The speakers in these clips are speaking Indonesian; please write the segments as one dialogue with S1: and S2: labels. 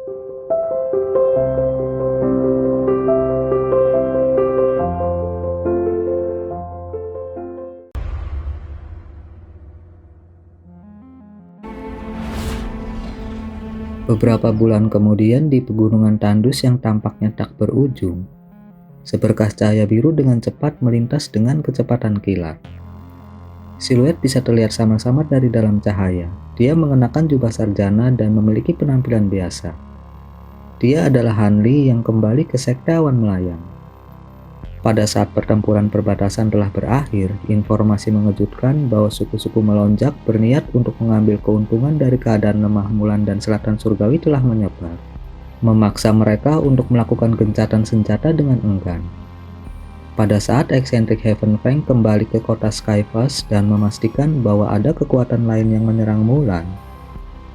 S1: Beberapa bulan kemudian di pegunungan tandus yang tampaknya tak berujung, seberkas cahaya biru dengan cepat melintas dengan kecepatan kilat. Siluet bisa terlihat sama-sama dari dalam cahaya. Dia mengenakan jubah sarjana dan memiliki penampilan biasa. Dia adalah Hanli yang kembali ke sekte awan melayang. Pada saat pertempuran perbatasan telah berakhir, informasi mengejutkan bahwa suku-suku melonjak berniat untuk mengambil keuntungan dari keadaan lemah Mulan dan Selatan Surgawi telah menyebar, memaksa mereka untuk melakukan gencatan senjata dengan enggan. Pada saat eksentrik Heaven Fang kembali ke kota Skyfast dan memastikan bahwa ada kekuatan lain yang menyerang Mulan,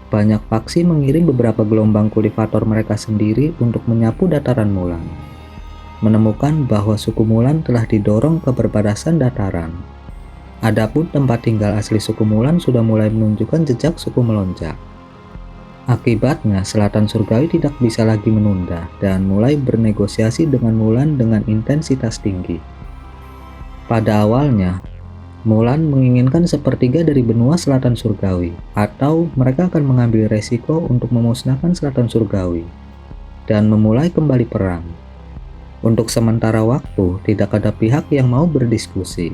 S1: banyak faksi mengirim beberapa gelombang kulifator mereka sendiri untuk menyapu dataran Mulan, menemukan bahwa suku Mulan telah didorong ke perbatasan dataran. Adapun tempat tinggal asli suku Mulan sudah mulai menunjukkan jejak suku melonjak. Akibatnya, Selatan Surgawi tidak bisa lagi menunda dan mulai bernegosiasi dengan Mulan dengan intensitas tinggi. Pada awalnya, Mulan menginginkan sepertiga dari benua Selatan Surgawi, atau mereka akan mengambil resiko untuk memusnahkan Selatan Surgawi dan memulai kembali perang. Untuk sementara waktu, tidak ada pihak yang mau berdiskusi.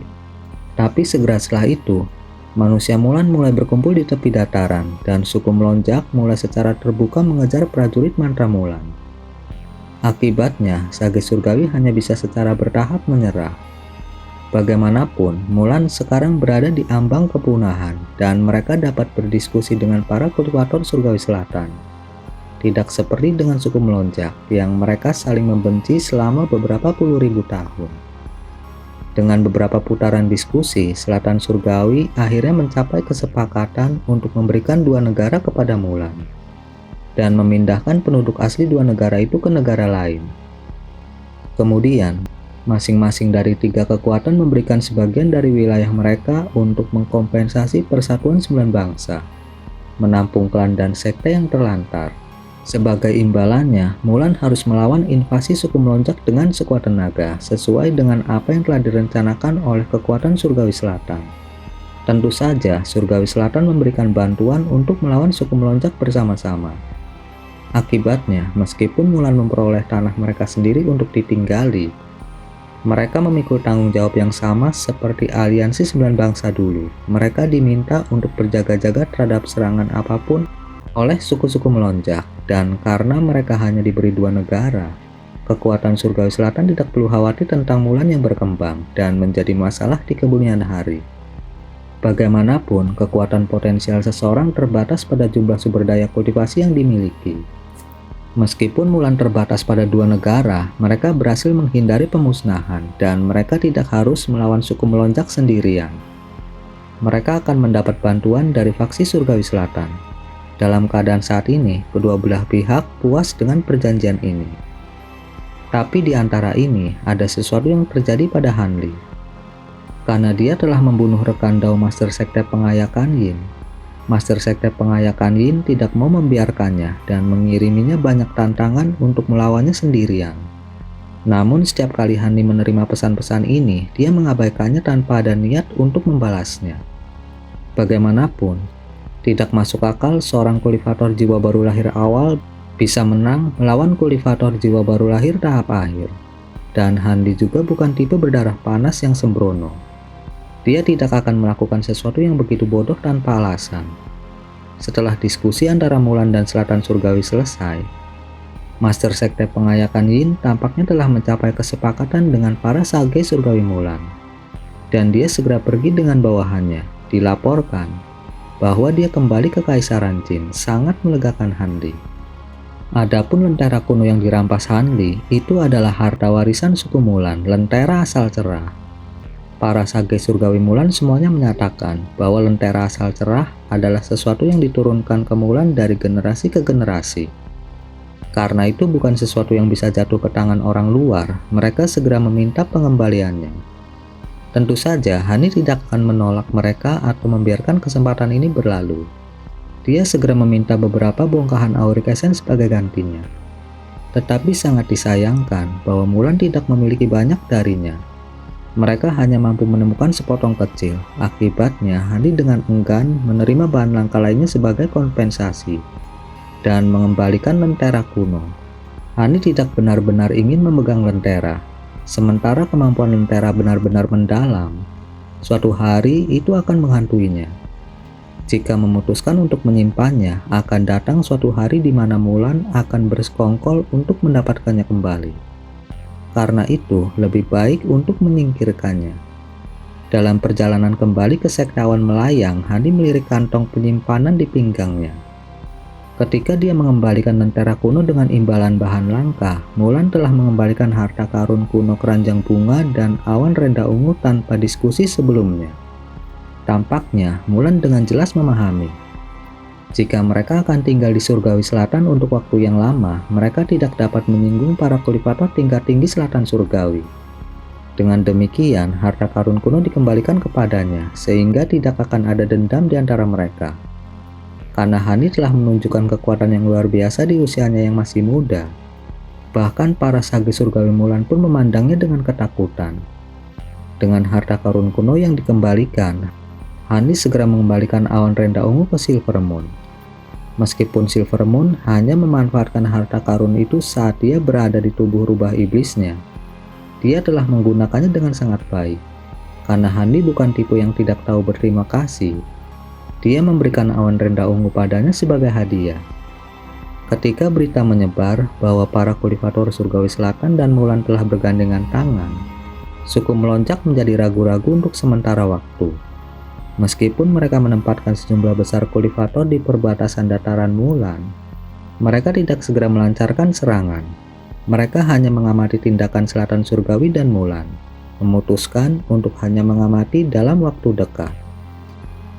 S1: Tapi segera setelah itu, manusia Mulan mulai berkumpul di tepi dataran, dan suku melonjak mulai secara terbuka mengejar prajurit mantra Mulan. Akibatnya, Sage Surgawi hanya bisa secara bertahap menyerah. Bagaimanapun, Mulan sekarang berada di ambang kepunahan, dan mereka dapat berdiskusi dengan para kultivator Surgawi Selatan. Tidak seperti dengan suku melonjak yang mereka saling membenci selama beberapa puluh ribu tahun. Dengan beberapa putaran diskusi, Selatan Surgawi akhirnya mencapai kesepakatan untuk memberikan dua negara kepada Mulan dan memindahkan penduduk asli dua negara itu ke negara lain. Kemudian, masing-masing dari tiga kekuatan memberikan sebagian dari wilayah mereka untuk mengkompensasi persatuan 9 bangsa, menampung klan dan sekte yang terlantar. Sebagai imbalannya, Mulan harus melawan invasi suku melonjak dengan sekuat tenaga, sesuai dengan apa yang telah direncanakan oleh kekuatan Surgawi Selatan. Tentu saja, Surgawi Selatan memberikan bantuan untuk melawan suku melonjak bersama-sama. Akibatnya, meskipun Mulan memperoleh tanah mereka sendiri untuk ditinggali, mereka memikul tanggung jawab yang sama seperti aliansi 9 bangsa dulu. Mereka diminta untuk berjaga-jaga terhadap serangan apapun oleh suku-suku melonjak, dan karena mereka hanya diberi dua negara, kekuatan Surgawi Selatan tidak perlu khawatir tentang Mulan yang berkembang dan menjadi masalah di kemudian hari. Bagaimanapun, kekuatan potensial seseorang terbatas pada jumlah sumber daya kultivasi yang dimiliki. Meskipun Mulan terbatas pada dua negara, mereka berhasil menghindari pemusnahan dan mereka tidak harus melawan suku melonjak sendirian. Mereka akan mendapat bantuan dari faksi Surgawi Selatan. Dalam keadaan saat ini, kedua belah pihak puas dengan perjanjian ini. Tapi di antara ini, ada sesuatu yang terjadi pada Hanli. Karena dia telah membunuh rekan Dao Master Sekte Pengayakan Yin, Master Sekte Pengayakan Yin tidak mau membiarkannya dan mengiriminya banyak tantangan untuk melawannya sendirian. Namun setiap kali Hanli menerima pesan-pesan ini, dia mengabaikannya tanpa ada niat untuk membalasnya. Bagaimanapun, tidak masuk akal seorang kultivator jiwa baru lahir awal bisa menang melawan kultivator jiwa baru lahir tahap akhir. Dan Hanli juga bukan tipe berdarah panas yang sembrono. Dia tidak akan melakukan sesuatu yang begitu bodoh tanpa alasan. Setelah diskusi antara Mulan dan Selatan Surgawi selesai, Master Sekte Pengayakan Yin tampaknya telah mencapai kesepakatan dengan para Sage Surgawi Mulan. Dan dia segera pergi dengan bawahannya. Dilaporkan bahwa dia kembali ke Kaisaran Jin, sangat melegakan Hanli. Adapun lentera kuno yang dirampas Hanli itu adalah harta warisan suku Mulan, lentera asal cerah. Para Sage Surgawi Mulan semuanya menyatakan bahwa lentera asal cerah adalah sesuatu yang diturunkan ke Mulan dari generasi ke generasi. Karena itu bukan sesuatu yang bisa jatuh ke tangan orang luar, mereka segera meminta pengembaliannya. Tentu saja, Hanli tidak akan menolak mereka atau membiarkan kesempatan ini berlalu. Dia segera meminta beberapa bongkahan Auric Essence sebagai gantinya. Tetapi sangat disayangkan bahwa Mulan tidak memiliki banyak darinya. Mereka hanya mampu menemukan sepotong kecil. Akibatnya, Hani dengan enggan menerima bahan langka lainnya sebagai kompensasi dan mengembalikan lentera kuno. Hani tidak benar-benar ingin memegang lentera, sementara kemampuan lentera benar-benar mendalam. Suatu hari itu akan menghantuinya. Jika memutuskan untuk menyimpannya, akan datang suatu hari di mana Mulan akan bersekongkol untuk mendapatkannya kembali. Karena itu, lebih baik untuk menyingkirkannya. Dalam perjalanan kembali ke sekte awan melayang, Hani melirik kantong penyimpanan di pinggangnya. Ketika dia mengembalikan lentera kuno dengan imbalan bahan langka, Mulan telah mengembalikan harta karun kuno keranjang bunga dan awan renda ungu tanpa diskusi sebelumnya. Tampaknya, Mulan dengan jelas memahami. Jika mereka akan tinggal di Surgawi Selatan untuk waktu yang lama, mereka tidak dapat menyinggung para kulipator tingkat tinggi Selatan Surgawi. Dengan demikian, harta karun kuno dikembalikan kepadanya, sehingga tidak akan ada dendam di antara mereka. Karena Hani telah menunjukkan kekuatan yang luar biasa di usianya yang masih muda. Bahkan para sage Surgawi Mulan pun memandangnya dengan ketakutan. Dengan harta karun kuno yang dikembalikan, Hani segera mengembalikan awan renda ungu ke Silver Moon. Meskipun Silver Moon hanya memanfaatkan harta karun itu saat dia berada di tubuh rubah iblisnya, dia telah menggunakannya dengan sangat baik. Karena Hani bukan tipe yang tidak tahu berterima kasih, dia memberikan awan renda ungu padanya sebagai hadiah. Ketika berita menyebar bahwa para kulipator Surgawi Selatan dan Mulan telah bergandengan tangan, suku melonjak menjadi ragu-ragu untuk sementara waktu. Meskipun mereka menempatkan sejumlah besar kulipator di perbatasan dataran Mulan, mereka tidak segera melancarkan serangan. Mereka hanya mengamati tindakan Selatan Surgawi dan Mulan, memutuskan untuk hanya mengamati dalam waktu dekat.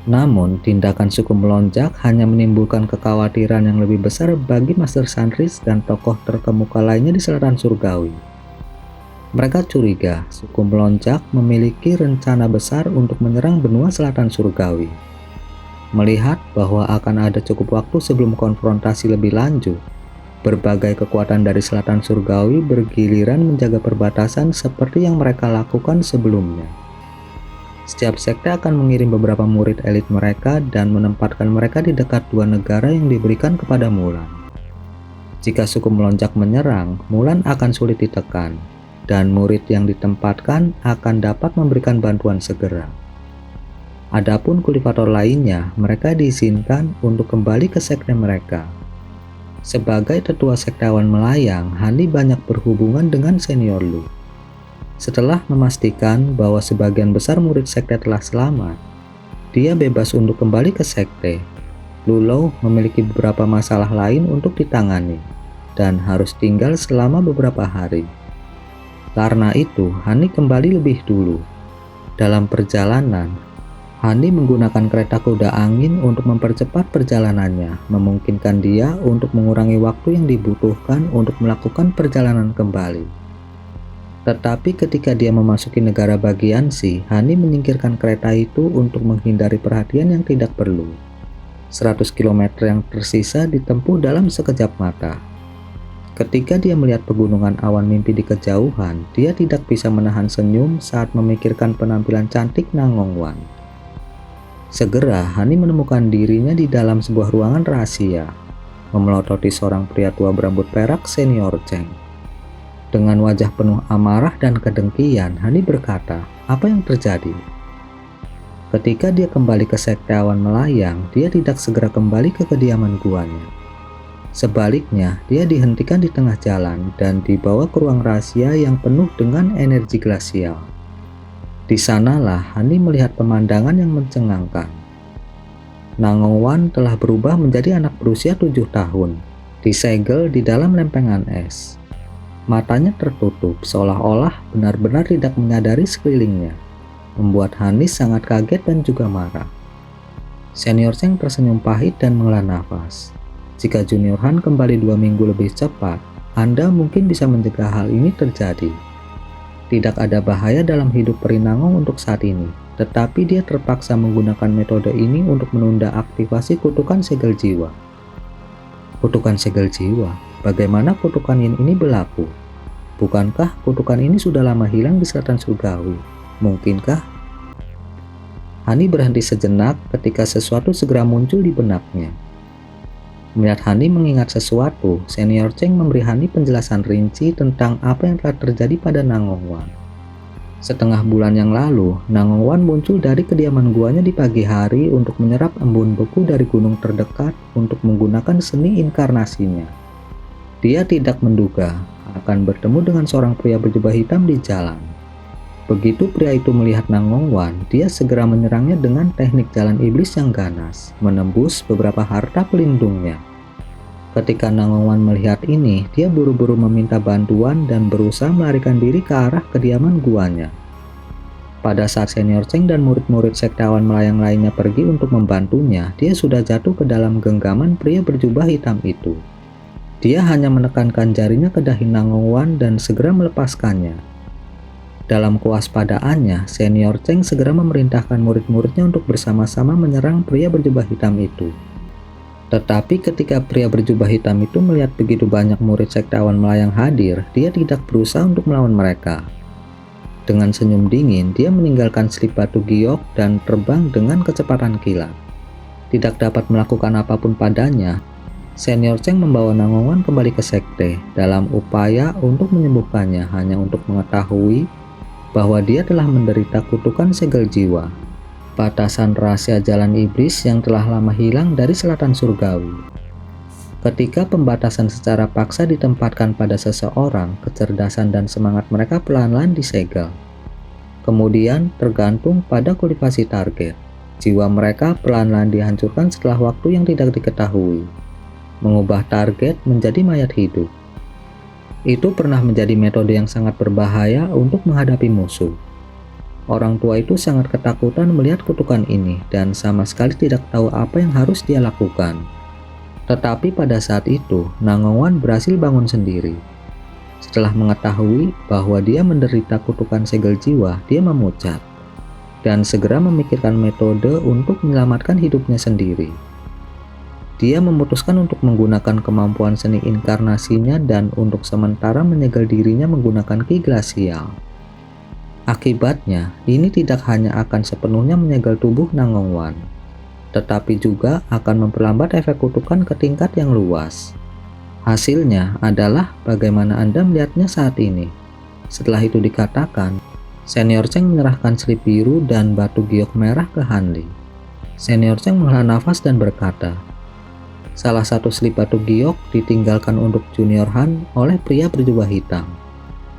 S1: Namun, tindakan suku melonjak hanya menimbulkan kekhawatiran yang lebih besar bagi Master Sandris dan tokoh terkemuka lainnya di Selatan Surgawi. Mereka curiga suku melonjak memiliki rencana besar untuk menyerang benua Selatan Surgawi. Melihat bahwa akan ada cukup waktu sebelum konfrontasi lebih lanjut, berbagai kekuatan dari Selatan Surgawi bergiliran menjaga perbatasan seperti yang mereka lakukan sebelumnya. Setiap sekte akan mengirim beberapa murid elit mereka dan menempatkan mereka di dekat dua negara yang diberikan kepada Mulan. Jika suku melonjak menyerang, Mulan akan sulit ditekan, dan murid yang ditempatkan akan dapat memberikan bantuan segera. Adapun kulipator lainnya, mereka diizinkan untuk kembali ke sekte mereka. Sebagai tetua sekte awan melayang, Hani banyak berhubungan dengan senior Lu. Setelah memastikan bahwa sebagian besar murid sekte telah selamat, dia bebas untuk kembali ke sekte. Lu Lou memiliki beberapa masalah lain untuk ditangani, dan harus tinggal selama beberapa hari. Karena itu, Hani kembali lebih dulu. Dalam perjalanan, Hani menggunakan kereta kuda angin untuk mempercepat perjalanannya, memungkinkan dia untuk mengurangi waktu yang dibutuhkan untuk melakukan perjalanan kembali. Tetapi ketika dia memasuki negara bagian Si, Hani menyingkirkan kereta itu untuk menghindari perhatian yang tidak perlu. 100 km yang tersisa ditempuh dalam sekejap mata. Ketika dia melihat pegunungan awan mimpi di kejauhan, dia tidak bisa menahan senyum saat memikirkan penampilan cantik Nangong Wan. Segera, Hani menemukan dirinya di dalam sebuah ruangan rahasia, memelototi seorang pria tua berambut perak senior Cheng. Dengan wajah penuh amarah dan kedengkian, Hani berkata, "Apa yang terjadi?" Ketika dia kembali ke sekte awan melayang, dia tidak segera kembali ke kediaman guanya. Sebaliknya, dia dihentikan di tengah jalan dan dibawa ke ruang rahasia yang penuh dengan energi glasial. Di sanalah Hani melihat pemandangan yang mencengangkan. Nangong Wan telah berubah menjadi anak berusia 7 tahun, disegel di dalam lempengan es. Matanya tertutup seolah-olah benar-benar tidak menyadari sekelilingnya, membuat Hani sangat kaget dan juga marah. Senior Cheng tersenyum pahit dan menghela nafas. Jika Junior Han kembali 2 minggu lebih cepat, Anda mungkin bisa mencegah hal ini terjadi. Tidak ada bahaya dalam hidup Peri Nangong untuk saat ini, tetapi dia terpaksa menggunakan metode ini untuk menunda aktivasi kutukan segel jiwa. Kutukan segel jiwa? Bagaimana kutukan yin ini berlaku? Bukankah kutukan ini sudah lama hilang di selatan surgawi? Mungkinkah? Hani berhenti sejenak ketika sesuatu segera muncul di benaknya. Melihat Hani mengingat sesuatu, Senior Cheng memberi Hani penjelasan rinci tentang apa yang telah terjadi pada Nangongwan. Setengah bulan yang lalu, Nangongwan muncul dari kediaman guanya di pagi hari untuk menyerap embun beku dari gunung terdekat untuk menggunakan seni inkarnasinya. Dia tidak menduga akan bertemu dengan seorang pria berjubah hitam di jalan. Begitu pria itu melihat Nangongwan, dia segera menyerangnya dengan teknik jalan iblis yang ganas, menembus beberapa harta pelindungnya. Ketika Nangongwan melihat ini, dia buru-buru meminta bantuan dan berusaha melarikan diri ke arah kediaman guanya. Pada saat Senior Cheng dan murid-murid sektawan melayang lainnya pergi untuk membantunya, dia sudah jatuh ke dalam genggaman pria berjubah hitam itu. Dia hanya menekankan jarinya ke dahi Nangongwan dan segera melepaskannya. Dalam kewaspadaannya, Senior Cheng segera memerintahkan murid-muridnya untuk bersama-sama menyerang pria berjubah hitam itu. Tetapi ketika pria berjubah hitam itu melihat begitu banyak murid sektawan melayang hadir, dia tidak berusaha untuk melawan mereka. Dengan senyum dingin, dia meninggalkan selip batu giok dan terbang dengan kecepatan kilat. Tidak dapat melakukan apapun padanya, Senior Cheng membawa Nangongwan kembali ke sekte dalam upaya untuk menyembuhkannya, hanya untuk mengetahui bahwa dia telah menderita kutukan segel jiwa, batasan rahasia jalan iblis yang telah lama hilang dari selatan surgawi. Ketika pembatasan secara paksa ditempatkan pada seseorang, kecerdasan dan semangat mereka pelan-pelan disegel. Kemudian tergantung pada kultivasi target, jiwa mereka pelan-pelan dihancurkan setelah waktu yang tidak diketahui, mengubah target menjadi mayat hidup. Itu pernah menjadi metode yang sangat berbahaya untuk menghadapi musuh. Orang tua itu sangat ketakutan melihat kutukan ini dan sama sekali tidak tahu apa yang harus dia lakukan. Tetapi pada saat itu, Nangongwan berhasil bangun sendiri. Setelah mengetahui bahwa dia menderita kutukan segel jiwa, dia memucat dan segera memikirkan metode untuk menyelamatkan hidupnya sendiri. Dia memutuskan untuk menggunakan kemampuan seni inkarnasinya dan untuk sementara menyegel dirinya menggunakan ki glasial. Akibatnya, ini tidak hanya akan sepenuhnya menyegel tubuh Nangongwan, tetapi juga akan memperlambat efek kutukan ke tingkat yang luas. Hasilnya adalah bagaimana Anda melihatnya saat ini. Setelah itu dikatakan, Senior Cheng menyerahkan selip biru dan batu giok merah ke Hanli. Senior Cheng menghela nafas dan berkata, salah satu selip batu giok ditinggalkan untuk Junior Han oleh pria berjubah hitam.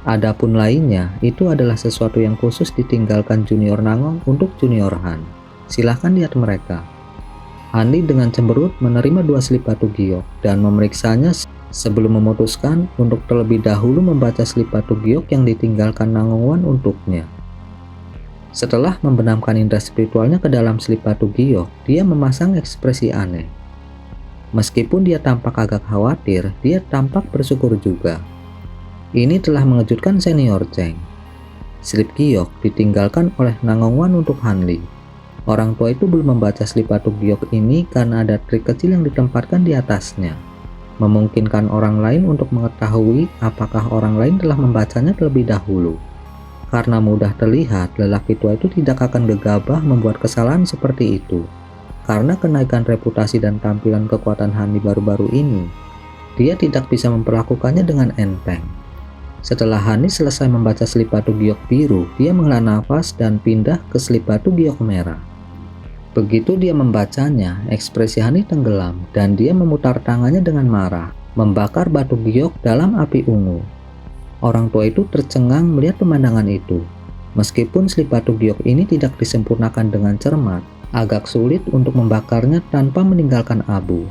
S1: Adapun lainnya, itu adalah sesuatu yang khusus ditinggalkan Junior Nangong untuk Junior Han. Silahkan lihat mereka. Hanli dengan cemberut menerima dua selip batu giok dan memeriksanya sebelum memutuskan untuk terlebih dahulu membaca selip batu giok yang ditinggalkan Nangongwan untuknya. Setelah membenamkan indera spiritualnya ke dalam selip batu giok, dia memasang ekspresi aneh. Meskipun dia tampak agak khawatir, dia tampak bersyukur juga. Ini telah mengejutkan Senior Cheng. Slip giok ditinggalkan oleh Nangongwan untuk Hanli. Orang tua itu belum membaca slip batu giok ini karena ada trik kecil yang ditempatkan di atasnya, memungkinkan orang lain untuk mengetahui apakah orang lain telah membacanya terlebih dahulu. Karena mudah terlihat, lelaki tua itu tidak akan gegabah membuat kesalahan seperti itu. Karena kenaikan reputasi dan tampilan kekuatan Hanli baru-baru ini, dia tidak bisa memperlakukannya dengan enteng. Setelah Hani selesai membaca slip batu giok biru, dia menghela nafas dan pindah ke slip batu giok merah. Begitu dia membacanya, ekspresi Hani tenggelam dan dia memutar tangannya dengan marah, membakar batu giok dalam api ungu. Orang tua itu tercengang melihat pemandangan itu. Meskipun slip batu giok ini tidak disempurnakan dengan cermat, agak sulit untuk membakarnya tanpa meninggalkan abu.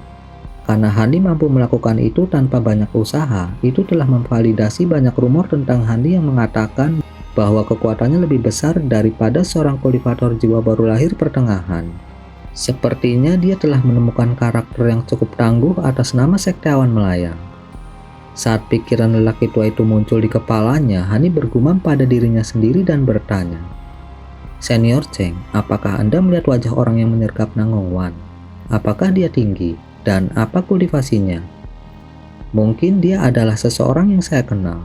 S1: Karena Hanli mampu melakukan itu tanpa banyak usaha, itu telah memvalidasi banyak rumor tentang Hanli yang mengatakan bahwa kekuatannya lebih besar daripada seorang kultivator jiwa baru lahir pertengahan. Sepertinya dia telah menemukan karakter yang cukup tangguh atas nama sektawan melayang. Saat pikiran lelaki tua itu muncul di kepalanya, Hanli bergumam pada dirinya sendiri dan bertanya, Senior Cheng, apakah Anda melihat wajah orang yang menyergap Nangong Wan? Apakah dia tinggi? Dan apa kultivasinya? Mungkin dia adalah seseorang yang saya kenal.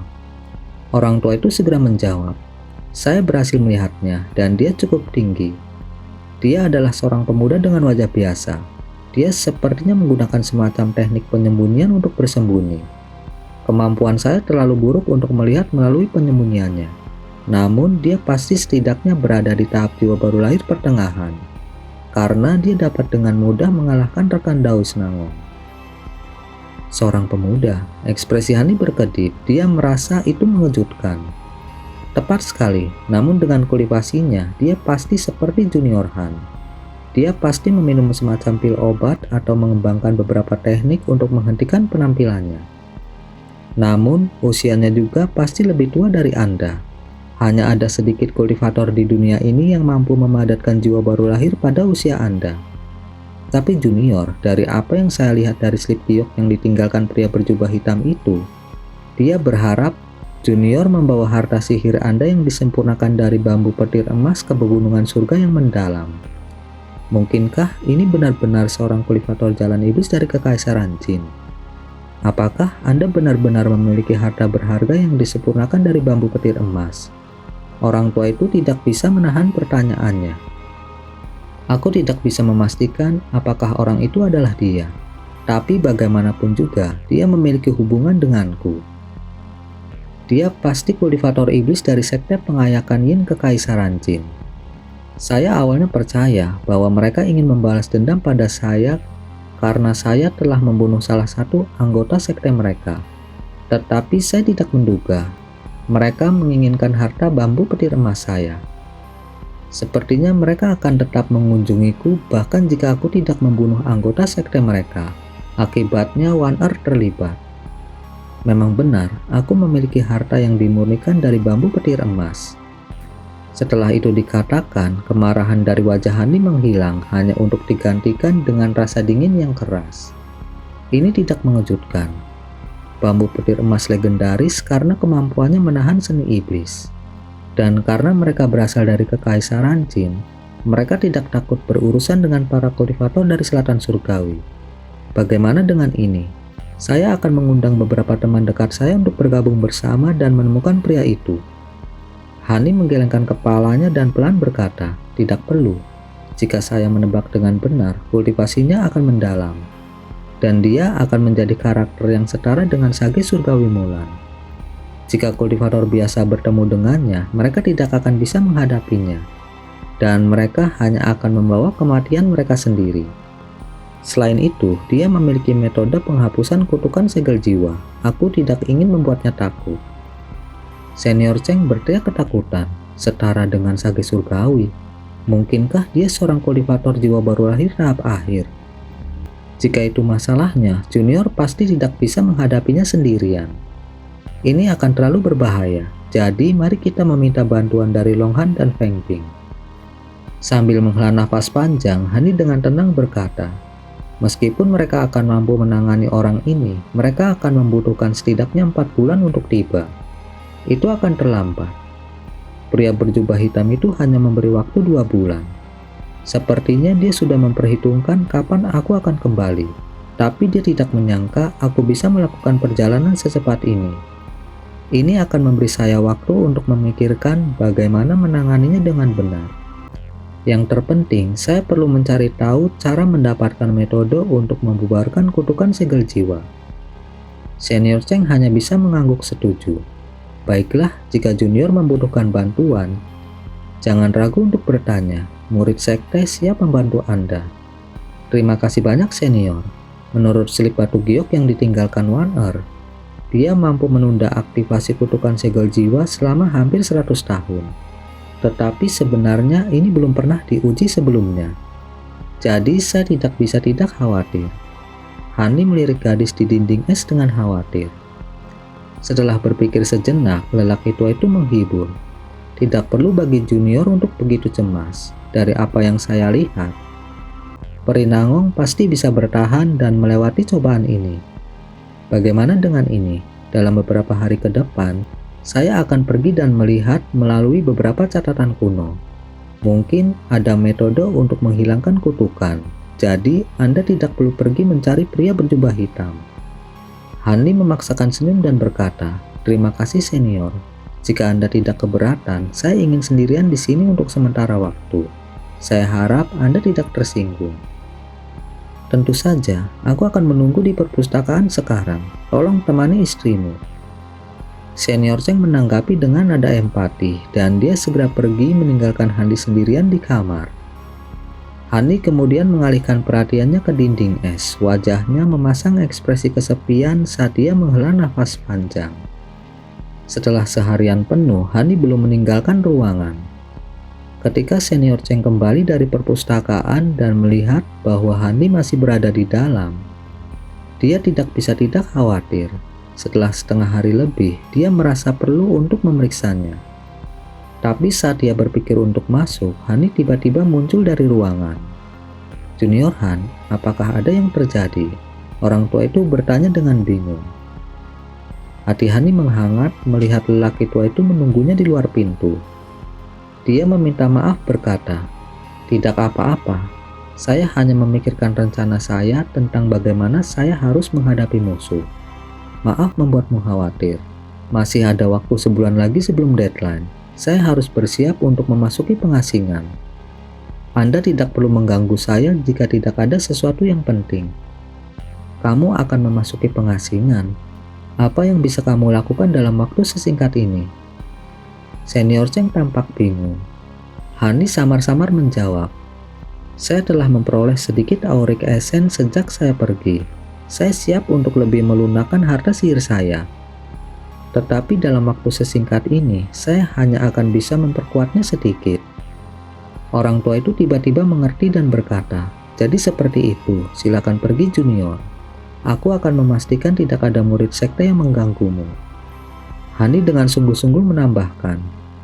S1: Orang tua itu segera menjawab, saya berhasil melihatnya dan dia cukup tinggi. Dia adalah seorang pemuda dengan wajah biasa. Dia sepertinya menggunakan semacam teknik penyembunyian untuk bersembunyi. Kemampuan saya terlalu buruk untuk melihat melalui penyembunyiannya. Namun dia pasti setidaknya berada di tahap jiwa baru lahir pertengahan. Karena dia dapat dengan mudah mengalahkan rekan Daus Nangong. Seorang pemuda, ekspresi Hani berkedip, dia merasa itu mengejutkan. Tepat sekali, namun dengan kultivasinya, dia pasti seperti Junior Han. Dia pasti meminum semacam pil obat atau mengembangkan beberapa teknik untuk menghentikan penampilannya. Namun, usianya juga pasti lebih tua dari Anda. Hanya ada sedikit kultivator di dunia ini yang mampu memadatkan jiwa baru lahir pada usia Anda. Tapi Junior, dari apa yang saya lihat dari slip giok yang ditinggalkan pria berjubah hitam itu, dia berharap Junior membawa harta sihir Anda yang disempurnakan dari bambu petir emas ke pegunungan surga yang mendalam. Mungkinkah ini benar-benar seorang kultivator jalan iblis dari Kekaisaran Jin? Apakah Anda benar-benar memiliki harta berharga yang disempurnakan dari bambu petir emas? Orang tua itu tidak bisa menahan pertanyaannya. Aku tidak bisa memastikan apakah orang itu adalah dia, tapi bagaimanapun juga dia memiliki hubungan denganku. Dia pasti kultivator iblis dari sekte pengayakan Yin Kekaisaran Jin. Saya awalnya percaya bahwa mereka ingin membalas dendam pada saya karena saya telah membunuh salah satu anggota sekte mereka. Tetapi saya tidak menduga mereka menginginkan harta bambu petir emas saya. Sepertinya mereka akan tetap mengunjungiku bahkan jika aku tidak membunuh anggota sekte mereka. Akibatnya One Earth terlibat. Memang benar, aku memiliki harta yang dimurnikan dari bambu petir emas. Setelah itu dikatakan, kemarahan dari wajah Hani menghilang hanya untuk digantikan dengan rasa dingin yang keras. Ini tidak mengejutkan. Bambu petir emas legendaris karena kemampuannya menahan seni iblis. Dan karena mereka berasal dari Kekaisaran Jin, mereka tidak takut berurusan dengan para kultivator dari selatan surgawi. Bagaimana dengan ini? Saya akan mengundang beberapa teman dekat saya untuk bergabung bersama dan menemukan pria itu. Hani menggelengkan kepalanya dan pelan berkata, tidak perlu. Jika saya menebak dengan benar, kultivasinya akan mendalam. Dan dia akan menjadi karakter yang setara dengan Sage Surgawi Mulan. Jika kultivator biasa bertemu dengannya, mereka tidak akan bisa menghadapinya, dan mereka hanya akan membawa kematian mereka sendiri. Selain itu, dia memiliki metode penghapusan kutukan segel jiwa. Aku tidak ingin membuatnya takut. Senior Cheng berteriak ketakutan, setara dengan Sage Surgawi. Mungkinkah dia seorang kultivator jiwa baru lahir tahap akhir? Jika itu masalahnya, Junior pasti tidak bisa menghadapinya sendirian. Ini akan terlalu berbahaya, jadi mari kita meminta bantuan dari Long Han dan Feng Ping. Sambil menghela nafas panjang, Hani dengan tenang berkata, meskipun mereka akan mampu menangani orang ini, mereka akan membutuhkan setidaknya 4 bulan untuk tiba. Itu akan terlambat. Pria berjubah hitam itu hanya memberi waktu 2 bulan. Sepertinya dia sudah memperhitungkan kapan aku akan kembali, tapi dia tidak menyangka aku bisa melakukan perjalanan secepat ini. Ini akan memberi saya waktu untuk memikirkan bagaimana menanganinya dengan benar. Yang terpenting, saya perlu mencari tahu cara mendapatkan metode untuk membubarkan kutukan segel jiwa. Senior Cheng hanya bisa mengangguk setuju. Baiklah, jika Junior membutuhkan bantuan, jangan ragu untuk bertanya. Murid sekte siap membantu Anda. Terima kasih banyak Senior. Menurut slip batu giok yang ditinggalkan One Earth, dia mampu menunda aktivasi kutukan segel jiwa selama hampir 100 tahun. Tetapi sebenarnya ini belum pernah diuji sebelumnya. Jadi saya tidak bisa tidak khawatir. Hani melirik gadis di dinding es dengan khawatir. Setelah berpikir sejenak, lelaki tua itu menghibur. Tidak perlu bagi Junior untuk begitu cemas. Dari apa yang saya lihat, Peri Nangong pasti bisa bertahan dan melewati cobaan ini. Bagaimana dengan ini? Dalam beberapa hari ke depan, saya akan pergi dan melihat melalui beberapa catatan kuno. Mungkin ada metode untuk menghilangkan kutukan, jadi Anda tidak perlu pergi mencari pria berjubah hitam. Hani memaksakan senyum dan berkata, "Terima kasih senior. Jika Anda tidak keberatan, saya ingin sendirian di sini untuk sementara waktu. Saya harap Anda tidak tersinggung." "Tentu saja, aku akan menunggu di perpustakaan sekarang. Tolong temani istrimu." Senior Cheng menanggapi dengan nada empati dan dia segera pergi meninggalkan Hani sendirian di kamar. Hani kemudian mengalihkan perhatiannya ke dinding es. Wajahnya memasang ekspresi kesepian saat dia menghela nafas panjang. Setelah seharian penuh, Hani belum meninggalkan ruangan. Ketika senior Cheng kembali dari perpustakaan dan melihat bahwa Hani masih berada di dalam, dia tidak bisa tidak khawatir. Setelah setengah hari lebih, dia merasa perlu untuk memeriksanya. Tapi saat dia berpikir untuk masuk, Hani tiba-tiba muncul dari ruangan. "Junior Han, apakah ada yang terjadi?" Orang tua itu bertanya dengan bingung. Hati Hani menghangat melihat lelaki tua itu menunggunya di luar pintu. Dia meminta maaf berkata, "Tidak apa-apa, saya hanya memikirkan rencana saya tentang bagaimana saya harus menghadapi musuh. Maaf membuatmu khawatir. Masih ada waktu sebulan lagi sebelum deadline. Saya harus bersiap untuk memasuki pengasingan. Anda tidak perlu mengganggu saya jika tidak ada sesuatu yang penting. Kamu akan memasuki pengasingan. Apa yang bisa kamu lakukan dalam waktu sesingkat ini?" Senior Cheng tampak bingung. Hani samar-samar menjawab, "Saya telah memperoleh sedikit auric essence sejak saya pergi. Saya siap untuk lebih melunakkan harta sihir saya. Tetapi dalam waktu sesingkat ini, saya hanya akan bisa memperkuatnya sedikit." Orang tua itu tiba-tiba mengerti dan berkata, "Jadi seperti itu, silakan pergi junior. Aku akan memastikan tidak ada murid sekte yang mengganggumu." Hani dengan sungguh-sungguh menambahkan,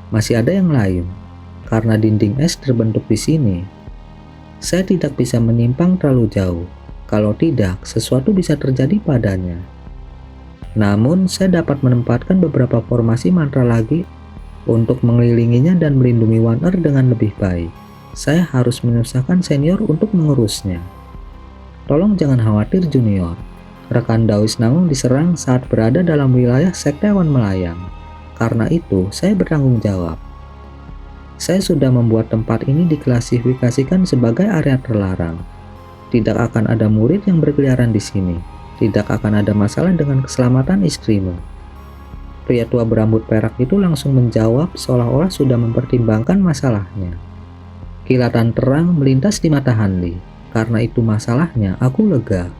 S1: "Masih ada yang lain. Karena dinding es terbentuk di sini, saya tidak bisa menyimpang terlalu jauh. Kalau tidak, sesuatu bisa terjadi padanya. Namun, saya dapat menempatkan beberapa formasi mantra lagi untuk mengelilinginya dan melindungi One Earth dengan lebih baik. Saya harus menyusahkan senior untuk mengurusnya. Tolong jangan khawatir junior. Rekan Dawis Nangung diserang saat berada dalam wilayah sekte Awan Melayang. Karena itu, saya bertanggung jawab. Saya sudah membuat tempat ini diklasifikasikan sebagai area terlarang. Tidak akan ada murid yang berkeliaran di sini. Tidak akan ada masalah dengan keselamatan istrimu." Pria tua berambut perak itu langsung menjawab seolah-olah sudah mempertimbangkan masalahnya. Kilatan terang melintas di mata Hanli. "Karena itu masalahnya, aku lega."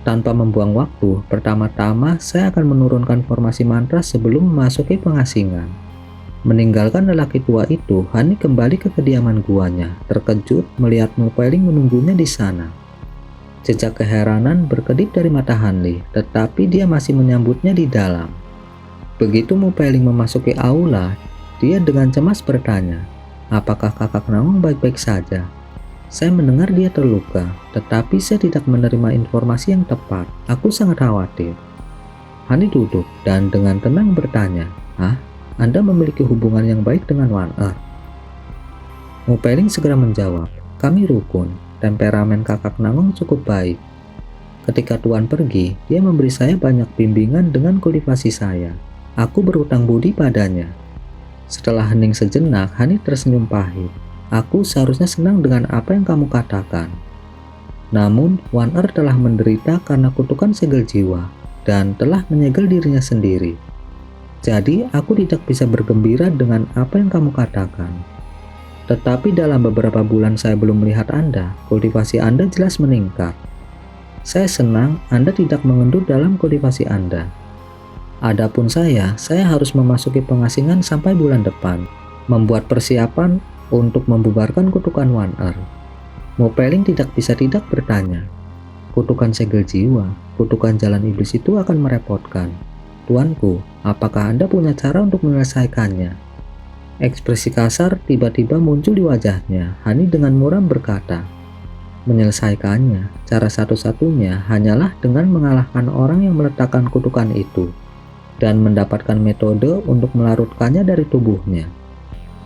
S1: Tanpa membuang waktu, pertama-tama saya akan menurunkan formasi mantra sebelum memasuki pengasingan. Meninggalkan lelaki tua itu, Hani kembali ke kediaman guanya, terkejut melihat Mupeling menunggunya di sana. Jejak keheranan berkedip dari mata Hanli, tetapi dia masih menyambutnya di dalam. Begitu Mupeling memasuki aula, dia dengan cemas bertanya, "Apakah kakak Nangung baik-baik saja? Saya mendengar dia terluka, tetapi saya tidak menerima informasi yang tepat. Aku sangat khawatir." Hani duduk dan dengan tenang bertanya, "Hah? Anda memiliki hubungan yang baik dengan One Earth?" Mupeling segera menjawab, "Kami rukun. Temperamen kakak Nangung cukup baik. Ketika Tuan pergi, dia memberi saya banyak bimbingan dengan kultivasi saya. Aku berutang budi padanya." Setelah hening sejenak, Hani tersenyum pahit. "Aku seharusnya senang dengan apa yang kamu katakan. Namun, One Earth telah menderita karena kutukan segel jiwa dan telah menyegel dirinya sendiri. Jadi, aku tidak bisa bergembira dengan apa yang kamu katakan. Tetapi dalam beberapa bulan saya belum melihat Anda, kultivasi Anda jelas meningkat. Saya senang Anda tidak mengendur dalam kultivasi Anda. Adapun saya harus memasuki pengasingan sampai bulan depan, membuat persiapan untuk membubarkan kutukan One Earth." Mupeling tidak bisa tidak bertanya, "Kutukan segel jiwa, kutukan jalan iblis itu akan merepotkan. Tuanku, apakah Anda punya cara untuk menyelesaikannya?" Ekspresi kasar tiba-tiba muncul di wajahnya. Hani dengan muram berkata, "Menyelesaikannya, cara satu-satunya hanyalah dengan mengalahkan orang yang meletakkan kutukan itu dan mendapatkan metode untuk melarutkannya dari tubuhnya.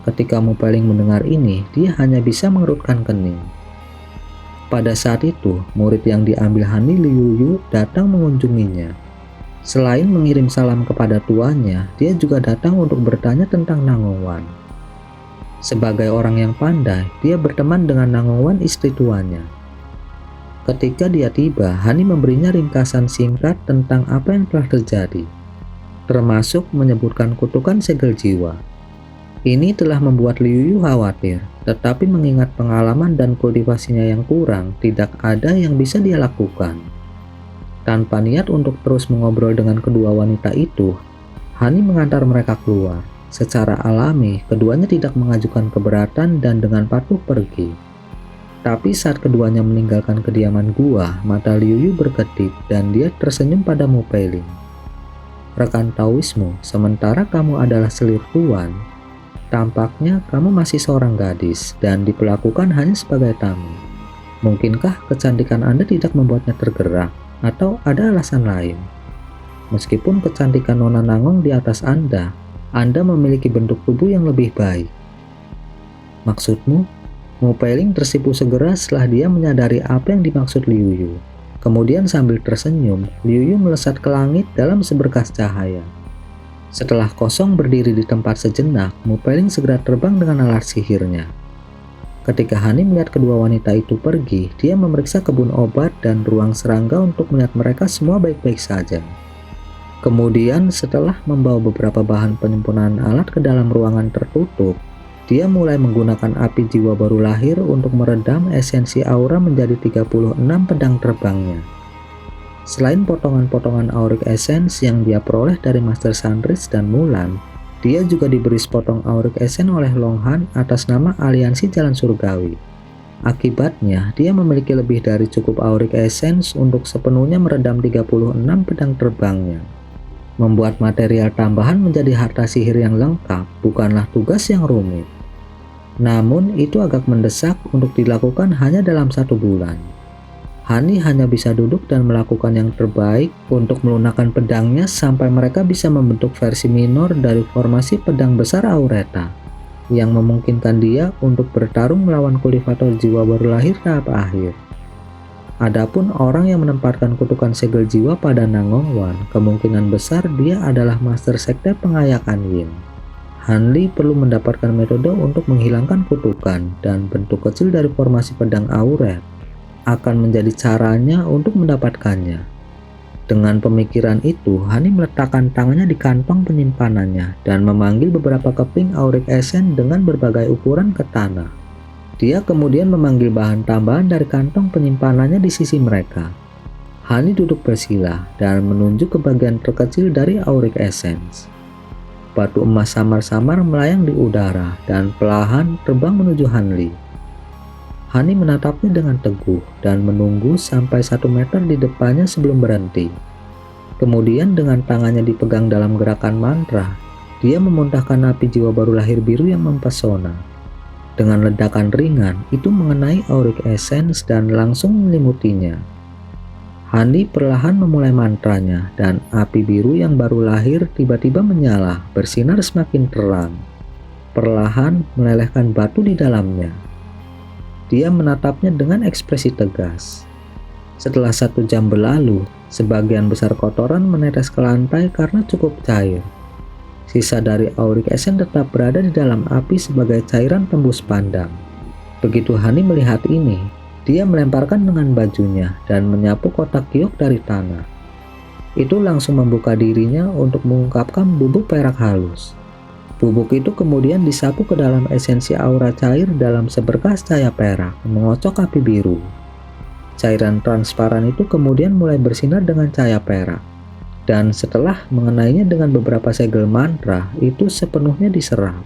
S1: Ketika Mupeling mendengar ini, dia hanya bisa mengerutkan kening. Pada saat itu, murid yang diambil Hani, Liu Yu, datang mengunjunginya. Selain mengirim salam kepada tuannya, dia juga datang untuk bertanya tentang Nangongwan. Sebagai orang yang pandai, dia berteman dengan Nangongwan, istri tuannya. Ketika dia tiba, Hani memberinya ringkasan singkat tentang apa yang telah terjadi, termasuk menyebutkan kutukan segel jiwa. Ini telah membuat Liu Yu khawatir, tetapi mengingat pengalaman dan kultivasinya yang kurang, tidak ada yang bisa dia lakukan. Tanpa niat untuk terus mengobrol dengan kedua wanita itu, Hani mengantar mereka keluar. Secara alami, keduanya tidak mengajukan keberatan dan dengan patuh pergi. Tapi saat keduanya meninggalkan kediaman gua, mata Liu Yu berkedip dan dia tersenyum pada Mupeling. "Rekan Taoismu, sementara kamu adalah selir tuan, tampaknya kamu masih seorang gadis dan diperlakukan hanya sebagai tamu. Mungkinkah kecantikan Anda tidak membuatnya tergerak, atau ada alasan lain? Meskipun kecantikan Nona Nangong di atas Anda memiliki bentuk tubuh yang lebih baik." "Maksudmu?" Mupeling tersipu segera setelah dia menyadari apa yang dimaksud Liu Yu. Kemudian sambil tersenyum, Liu Yu melesat ke langit dalam seberkas cahaya. Setelah kosong berdiri di tempat sejenak, Mupeling segera terbang dengan alat sihirnya. Ketika Hani melihat kedua wanita itu pergi, dia memeriksa kebun obat dan ruang serangga untuk melihat mereka semua baik-baik saja. Kemudian setelah membawa beberapa bahan penyempurnaan alat ke dalam ruangan tertutup, dia mulai menggunakan api jiwa baru lahir untuk meredam esensi aura menjadi 36 pedang terbangnya. Selain potongan-potongan auric essence yang dia peroleh dari Master Sandridge dan Mulan, dia juga diberi sepotong auric essence oleh Long Han atas nama Aliansi Jalan Surgawi. Akibatnya, dia memiliki lebih dari cukup auric essence untuk sepenuhnya meredam 36 pedang terbangnya. Membuat material tambahan menjadi harta sihir yang lengkap bukanlah tugas yang rumit. Namun itu agak mendesak untuk dilakukan hanya dalam 1 bulan. Hani hanya bisa duduk dan melakukan yang terbaik untuk melunakkan pedangnya sampai mereka bisa membentuk versi minor dari formasi pedang besar Aureta, yang memungkinkan dia untuk bertarung melawan kultivator jiwa baru lahir tahap akhir. Adapun orang yang menempatkan kutukan segel jiwa pada Nangongwan, kemungkinan besar dia adalah Master Sekte Pengayakan Yin. Han Li perlu mendapatkan metode untuk menghilangkan kutukan, dan bentuk kecil dari formasi pedang Auret akan menjadi caranya untuk mendapatkannya. Dengan pemikiran itu, Hani meletakkan tangannya di kantong penyimpanannya dan memanggil beberapa keping auric essence dengan berbagai ukuran ke tanah. Dia kemudian memanggil bahan tambahan dari kantong penyimpanannya di sisi mereka. Hani duduk bersila dan menunjuk ke bagian terkecil dari auric essence. Batu emas samar-samar melayang di udara dan perlahan terbang menuju Han Li. Hani menatapnya dengan teguh dan menunggu sampai 1 meter di depannya sebelum berhenti. Kemudian dengan tangannya dipegang dalam gerakan mantra, dia memuntahkan api jiwa baru lahir biru yang mempesona. Dengan ledakan ringan, itu mengenai auric essence dan langsung menyelimutinnya. Hani perlahan memulai mantranya, dan api biru yang baru lahir tiba-tiba menyala, bersinar semakin terang. Perlahan melelehkan batu di dalamnya. Dia menatapnya dengan ekspresi tegas. Setelah 1 jam berlalu, sebagian besar kotoran menetes ke lantai karena cukup cair. Sisa dari auric essence tetap berada di dalam api sebagai cairan tembus pandang. Begitu Hani melihat ini, dia melemparkan dengan bajunya dan menyapu kotak giok dari tanah. Itu langsung membuka dirinya untuk mengungkapkan bubuk perak halus. Bubuk itu kemudian disapu ke dalam esensi aura cair dalam seberkas cahaya perak, mengocok api biru. Cairan transparan itu kemudian mulai bersinar dengan cahaya perak. Dan setelah mengenainya dengan beberapa segel mantra, itu sepenuhnya diserap.